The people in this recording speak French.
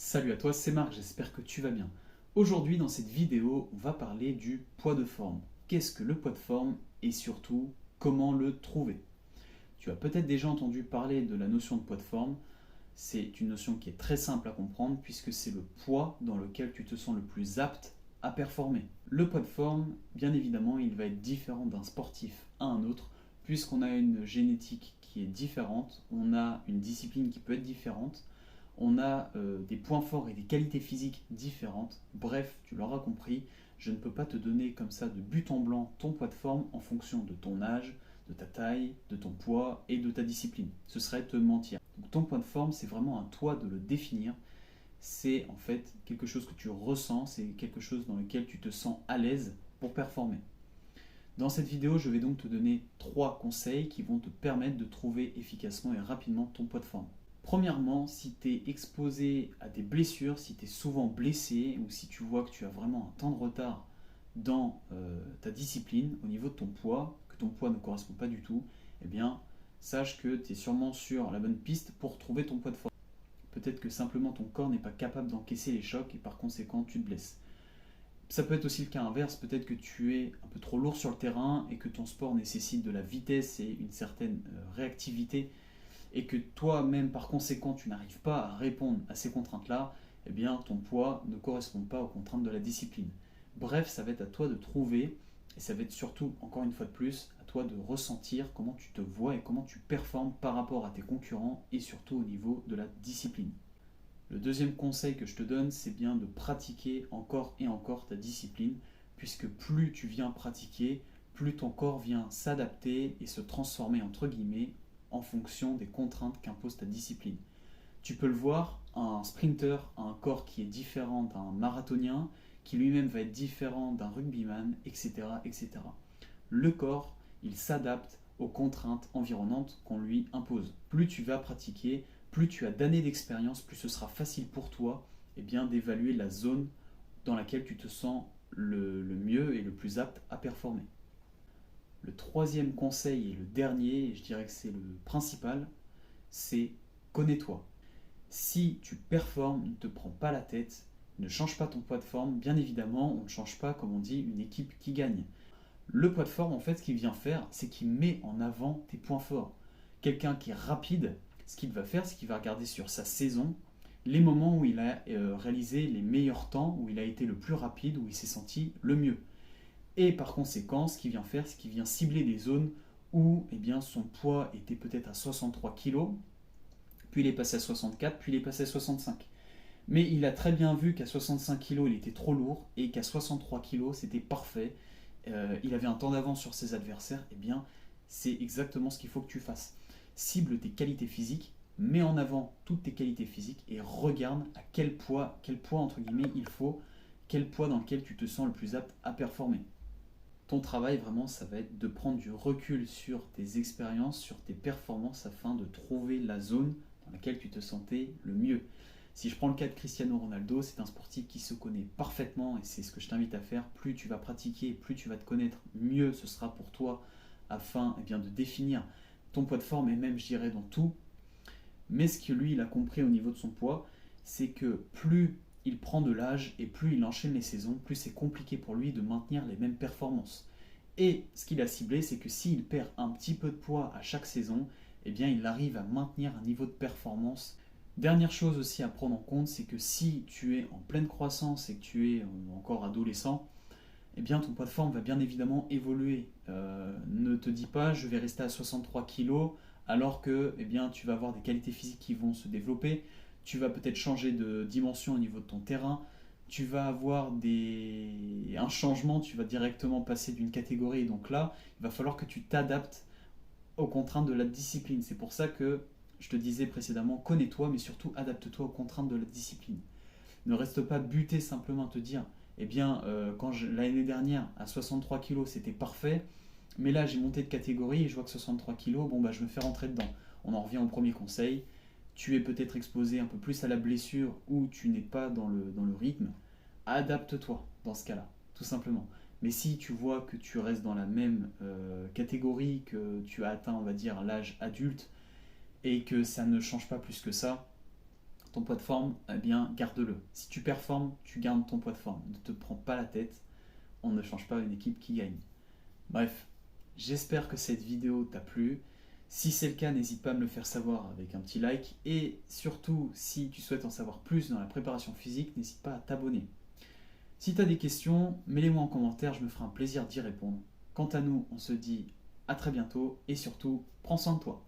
Salut à toi, c'est Marc, j'espère que tu vas bien. Aujourd'hui, dans cette vidéo, on va parler du poids de forme. Qu'est-ce que le poids de forme et surtout, comment le trouver? Tu as peut-être déjà entendu parler de la notion de poids de forme. C'est une notion qui est très simple à comprendre puisque c'est le poids dans lequel tu te sens le plus apte à performer. Le poids de forme, bien évidemment, il va être différent d'un sportif à un autre puisqu'on a une génétique qui est différente, on a une discipline qui peut être différente, on a des points forts et des qualités physiques différentes. Bref, tu l'auras compris, je ne peux pas te donner comme ça de but en blanc ton poids de forme en fonction de ton âge, de ta taille, de ton poids et de ta discipline. Ce serait te mentir. Donc ton poids de forme, c'est vraiment à toi de le définir. C'est en fait quelque chose que tu ressens, c'est quelque chose dans lequel tu te sens à l'aise pour performer. Dans cette vidéo, je vais donc te donner 3 conseils qui vont te permettre de trouver efficacement et rapidement ton poids de forme. Premièrement, si tu es exposé à des blessures, si tu es souvent blessé ou si tu vois que tu as vraiment un temps de retard dans ta discipline au niveau de ton poids, que ton poids ne correspond pas du tout, eh bien, sache que tu es sûrement sur la bonne piste pour trouver ton poids de forme. Peut-être que simplement ton corps n'est pas capable d'encaisser les chocs et par conséquent tu te blesses. Ça peut être aussi le cas inverse, peut-être que tu es un peu trop lourd sur le terrain et que ton sport nécessite de la vitesse et une certaine réactivité et que toi-même par conséquent tu n'arrives pas à répondre à ces contraintes-là, eh bien ton poids ne correspond pas aux contraintes de la discipline. Bref, ça va être à toi de trouver, et ça va être surtout, encore une fois de plus, à toi de ressentir comment tu te vois et comment tu performes par rapport à tes concurrents et surtout au niveau de la discipline. Le deuxième conseil que je te donne, c'est bien de pratiquer encore et encore ta discipline, puisque plus tu viens pratiquer, plus ton corps vient s'adapter et se transformer entre guillemets en fonction des contraintes qu'impose ta discipline. Tu peux le voir, un sprinter a un corps qui est différent d'un marathonien, qui lui-même va être différent d'un rugbyman, etc., etc. Le corps, il s'adapte aux contraintes environnantes qu'on lui impose. Plus tu vas pratiquer, plus tu as d'années d'expérience, plus ce sera facile pour toi d'évaluer la zone dans laquelle tu te sens le mieux et le plus apte à performer. Le troisième conseil et le dernier, et je dirais que c'est le principal, c'est connais-toi. Si tu performes, ne te prends pas la tête, ne change pas ton poids de forme. Bien évidemment, on ne change pas, comme on dit, une équipe qui gagne. Le poids de forme, en fait, ce qu'il vient faire, c'est qu'il met en avant tes points forts. Quelqu'un qui est rapide, ce qu'il va faire, c'est qu'il va regarder sur sa saison les moments où il a réalisé les meilleurs temps, où il a été le plus rapide, où il s'est senti le mieux. Et par conséquent, ce qu'il vient faire, c'est qu'il vient cibler des zones où son poids était peut-être à 63 kg, puis il est passé à 64, puis il est passé à 65. Mais il a très bien vu qu'à 65 kg, il était trop lourd, et qu'à 63 kg, c'était parfait. Il avait un temps d'avance sur ses adversaires. Eh bien, c'est exactement ce qu'il faut que tu fasses. Cible tes qualités physiques, mets en avant toutes tes qualités physiques, et regarde à quel poids entre guillemets, il faut, quel poids dans lequel tu te sens le plus apte à performer. Ton travail, vraiment, ça va être de prendre du recul sur tes expériences, sur tes performances, afin de trouver la zone dans laquelle tu te sentais le mieux. Si je prends le cas de Cristiano Ronaldo, c'est un sportif qui se connaît parfaitement et c'est ce que je t'invite à faire. Plus tu vas pratiquer, plus tu vas te connaître, mieux ce sera pour toi afin de définir ton poids de forme et même, je dirais, dans tout. Mais ce que lui, il a compris au niveau de son poids, c'est que plus il prend de l'âge et plus il enchaîne les saisons, plus c'est compliqué pour lui de maintenir les mêmes performances. Et ce qu'il a ciblé, c'est que s'il perd un petit peu de poids à chaque saison, il arrive à maintenir un niveau de performance. Dernière chose aussi à prendre en compte, c'est que si tu es en pleine croissance et que tu es encore adolescent, ton poids de forme va bien évidemment évoluer. Ne te dis pas je vais rester à 63 kg alors que tu vas avoir des qualités physiques qui vont se développer. Tu vas peut-être changer de dimension au niveau de ton terrain. Tu vas avoir un changement, tu vas directement passer d'une catégorie. Et donc là, il va falloir que tu t'adaptes aux contraintes de la discipline. C'est pour ça que je te disais précédemment, connais-toi, mais surtout adapte-toi aux contraintes de la discipline. Ne reste pas buté simplement à te dire, quand l'année dernière, à 63 kg, c'était parfait, mais là, j'ai monté de catégorie et je vois que 63 kg, je me fais rentrer dedans. On en revient au premier conseil. Tu es peut-être exposé un peu plus à la blessure ou tu n'es pas dans le rythme. Adapte-toi dans ce cas-là, tout simplement. Mais si tu vois que tu restes dans la même catégorie, que tu as atteint, on va dire, l'âge adulte et que ça ne change pas plus que ça, ton poids de forme, eh bien garde-le. Si tu performes, tu gardes ton poids de forme. Ne te prends pas la tête, on ne change pas une équipe qui gagne. Bref, j'espère que cette vidéo t'a plu. Si c'est le cas, n'hésite pas à me le faire savoir avec un petit like. Et surtout, si tu souhaites en savoir plus dans la préparation physique, n'hésite pas à t'abonner. Si tu as des questions, mets-les-moi en commentaire, je me ferai un plaisir d'y répondre. Quant à nous, on se dit à très bientôt et surtout, prends soin de toi.